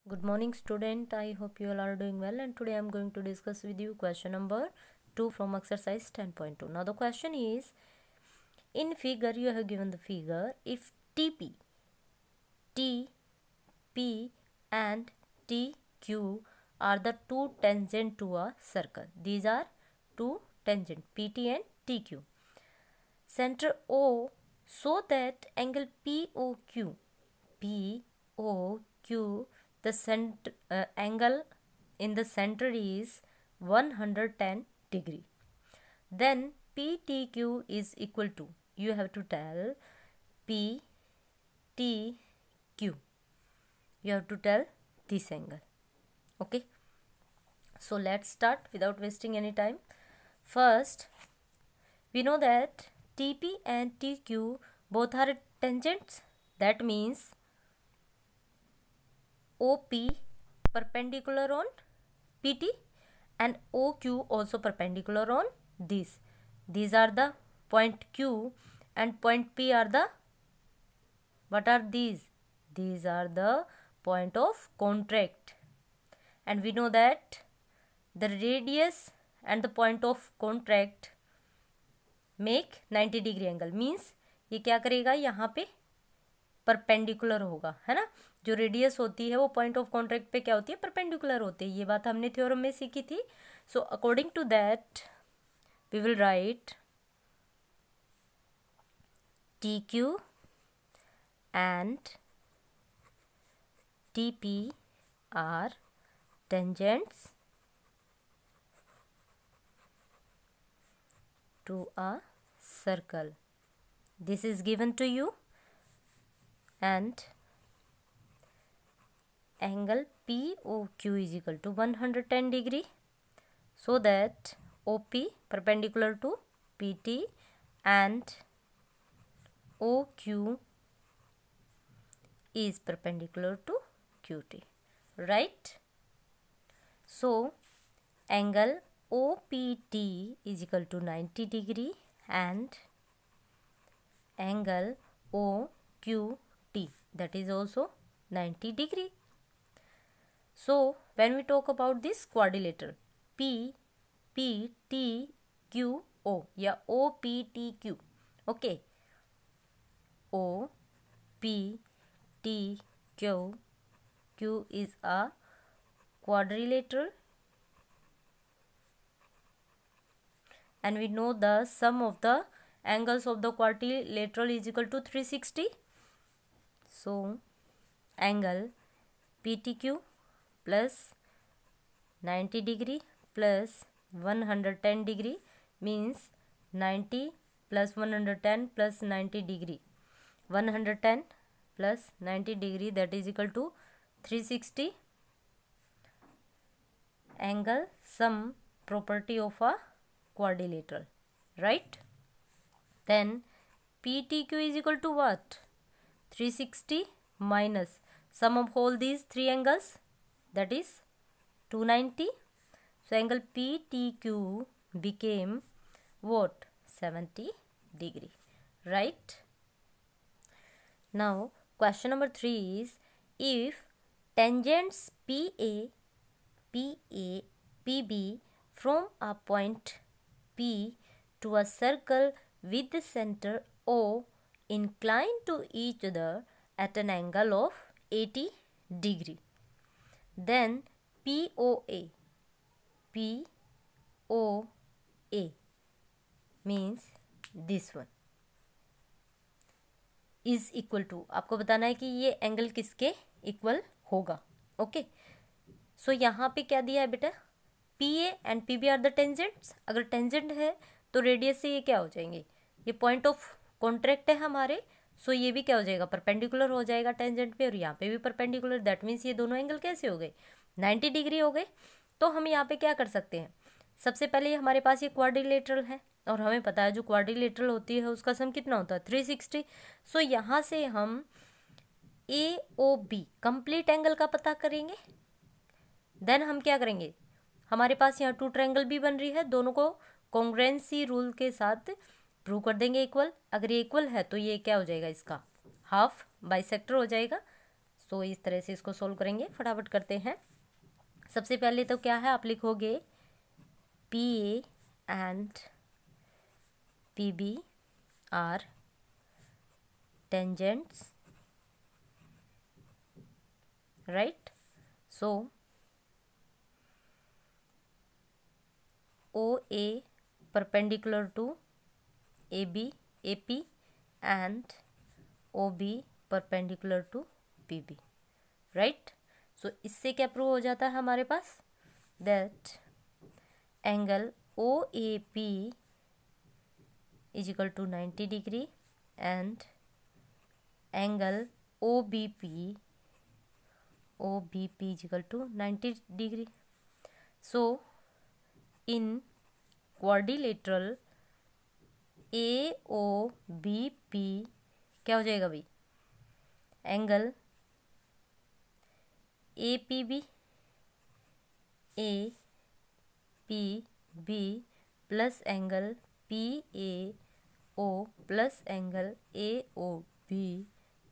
Good morning student, I hope you all are doing well, and today I am going to discuss with you question number 2 from exercise 10.2. Now the question is, in figure you have given the figure, if TP, TP and TQ are the two tangent to a circle. These are two tangent PT and TQ. Center O so that angle POQ, the angle in the center is 110 degree. Then PTQ is equal to, you have to tell PTQ. You have to tell this angle. Okay. So let's start without wasting any time. First, we know that TP and TQ both are tangents. That means OP perpendicular on PT and OQ also perpendicular on this. These are the point Q and point P are the, what are these? These are the point of contact. And we know that the radius and the point of contact make 90 degree angle. Means ये क्या करेगा, यहाँ पे perpendicular होगा, है ना. जो radius होती है वो पॉइंट ऑफ कॉन्ट्रैक्ट पे क्या होती है, परपेंडिकुलर होती है. ये बात हमने थ्योरम में सीखी थी. So according to that we will write TQ and TP are tangents to a circle. This is given to you. And angle POQ is equal to 110 degree, so that OP perpendicular to PT and OQ is perpendicular to QT, right? So angle OPT is equal to 90 degree and angle OQT, that is also 90 degree. So when we talk about this quadrilateral PPTQO या OPTQ, okay, OPTQ is a quadrilateral, and we know the sum of the angles of the quadrilateral is equal to 360. So angle PTQ plus 90 degree plus 110 degree means 90 plus 110 plus 90 degree. 110 plus 90 degree, that is equal to 360. Angle sum property of a quadrilateral, right? Then PTQ is equal to what? 360 minus sum of all these three angles, that is 290. So angle PTQ became what? 70 degree, right? Now question number 3 is, if tangents PB from a point P to a circle with the center O incline to each other at an angle of 80 degree, then POA means this one is equal to, आपको बताना है कि ये angle किसके equal होगा. Okay, सो यहाँ पे क्या दिया है बेटा, PA and PB are the tangents. अगर टेंजेंट है तो रेडियस से ये क्या हो जाएंगे, ये पॉइंट ऑफ कॉन्ट्रैक्ट है हमारे. सो ये भी क्या हो जाएगा, परपेंडिकुलर हो जाएगा टेंजेंट पे, और यहाँ पे भी परपेंडिकुलर. दैट मीन्स ये दोनों एंगल कैसे हो गए, 90 डिग्री हो गए. तो हम यहाँ पे क्या कर सकते हैं, सबसे पहले हमारे पास ये क्वाड्रिलेटरल है, और हमें पता है जो क्वाड्रिलेटरल होती है उसका सम कितना होता है, 360. सो यहाँ से हम AOB कंप्लीट एंगल का पता करेंगे. देन हम क्या करेंगे, हमारे पास यहाँ टू ट्रायंगल भी बन रही है, दोनों को कॉन्ग्रुएंसी रूल के साथ प्रूव कर देंगे इक्वल. अगर ये इक्वल है तो ये क्या हो जाएगा, इसका हाफ बाइसेक्टर हो जाएगा. सो इस तरह से इसको सोल्व करेंगे, फटाफट करते हैं। सबसे पहले तो क्या है, आप लिखोगे P A and P B are tangents, right. So O A perpendicular to AB AP and OB perpendicular to PB, right? So इससे क्या प्रूव हो जाता है हमारे पास, that angle OAP is equal to 90 degree and angle OBP is equal to 90 degree. So in quadrilateral AOBP क्या हो जाएगा भाई, angle APB plus angle PAO plus angle AOB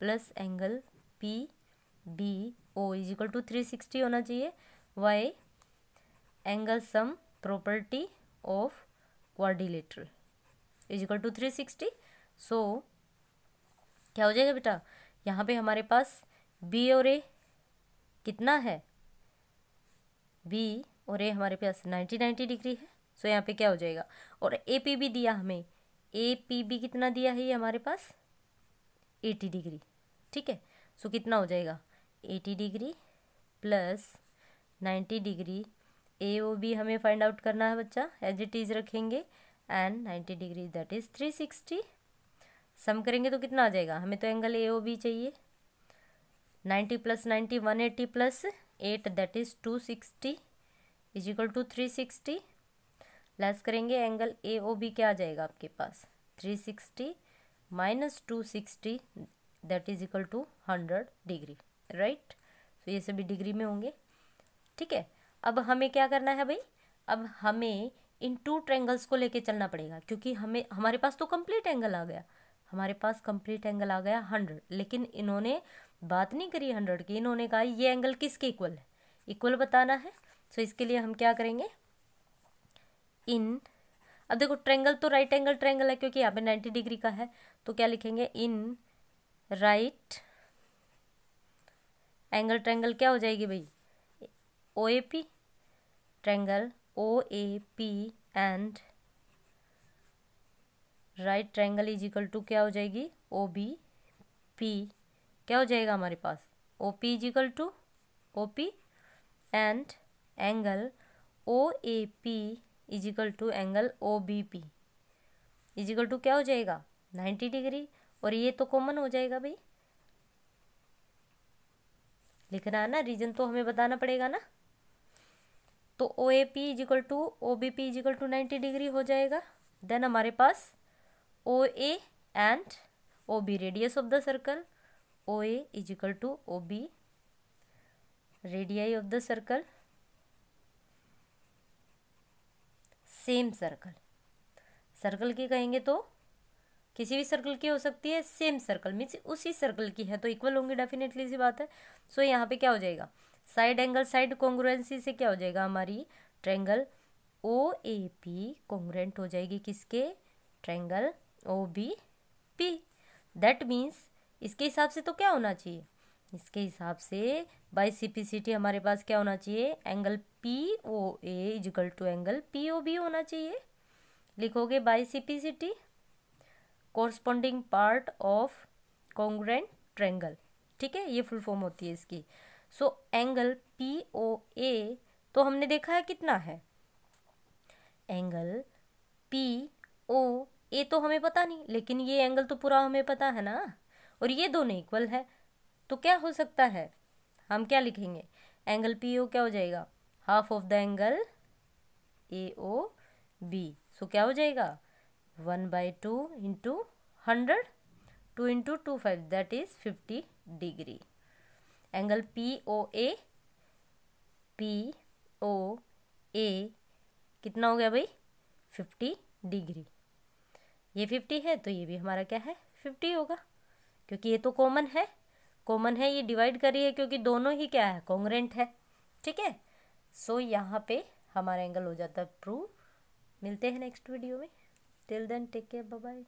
plus angle PBO is equal to 360 होना चाहिए। Why, angle sum property of quadrilateral is equal to 360। So क्या हो जाएगा बेटा, यहाँ पे हमारे पास बी और ए कितना है, बी और ए हमारे पास 90 डिग्री है। सो यहाँ पे क्या हो जाएगा, और ए पी भी दिया हमें, ए पी बी कितना दिया है ये हमारे पास 80 डिग्री, ठीक है। सो कितना हो जाएगा 80 डिग्री प्लस 90 डिग्री, ए ओ बी हमें फाइंड आउट करना है बच्चा, एज इट इज रखेंगे, एंड 90 डिग्री दैट इज 360। सम करेंगे तो कितना आ जाएगा, हमें तो एंगल ए ओ बी चाहिए, 90 plus 90 180 plus 8 that is 260 is equal to 360। Less करेंगे, एंगल ए ओ बी क्या आ जाएगा आपके पास 360 minus 260 that is equal to 100 degree, right. तो ये सभी डिग्री में होंगे, ठीक है। अब हमें क्या करना है भाई, अब हमें इन टू ट्रायंगल्स को लेके चलना पड़ेगा, क्योंकि हमारे पास तो कंप्लीट एंगल आ गया, हमारे पास कंप्लीट एंगल आ गया 100, लेकिन इन्होंने बात नहीं करी 100 की, इन्होंने कहा ये एंगल किसके इक्वल है, इक्वल बताना है। सो इसके लिए हम क्या करेंगे, अब देखो ट्रायंगल तो राइट एंगल ट्रायंगल है, क्योंकि यहाँ पे 90 डिग्री का है, तो क्या लिखेंगे, इन राइट एंगल ट्रायंगल क्या हो जाएगी भाई, OAP, triangle OAP and right triangle is equal to क्या हो जाएगी, OBP क्या हो जाएगा हमारे पास, OP is equal to OP and angle OAP is equal to angle OBP is equal to क्या हो जाएगा 90 डिग्री, और ये तो कॉमन हो जाएगा भाई, लिखना है ना, रीजन तो हमें बताना पड़ेगा ना। तो OAP is equal to OBP is equal to 90 degree हो जाएगा। देन हमारे पास OA and OB radius of the circle, OA is equal to OB radii of the circle, same circle, circle की कहेंगे तो किसी भी सर्कल की हो सकती है, सेम सर्कल मीन्स उसी सर्कल की है तो इक्वल होंगे, डेफिनेटली सी बात है। सो यहाँ पे क्या हो जाएगा, साइड एंगल साइड कॉन्ग्रुएंसी से क्या हो जाएगा, हमारी ट्रायंगल OAP कॉन्ग्रुएंट हो जाएगी किसके, ट्रायंगल OBP। दैट मीन्स इसके हिसाब से तो क्या होना चाहिए, इसके हिसाब से बाय सिम्प्लिसिटी हमारे पास क्या होना चाहिए, angle POA is equal to angle POB होना चाहिए। लिखोगे by simplicity corresponding part of congruent triangle, ठीक है, ये फुल फॉर्म होती है इसकी। सो एंगल POA तो हमने देखा है कितना है, एंगल POA तो हमें पता नहीं, लेकिन ये एंगल तो पूरा हमें पता है ना, और ये दोनों इक्वल है, तो क्या हो सकता है, हम क्या लिखेंगे, एंगल PO क्या हो जाएगा, half of the angle AOB। सो क्या हो जाएगा 1/2 into 100, 2 into 2 5 that is 50 degree. Angle POA कितना हो गया भाई 50 डिग्री, ये 50 है तो ये भी हमारा क्या है 50 होगा, क्योंकि ये तो कॉमन है, कॉमन है, ये डिवाइड कर रही है क्योंकि दोनों ही क्या है, कॉन्ग्रेंट है। ठीक है, सो यहाँ पे हमारा एंगल हो जाता है प्रूव। मिलते हैं नेक्स्ट वीडियो में, till then take care, bye bye.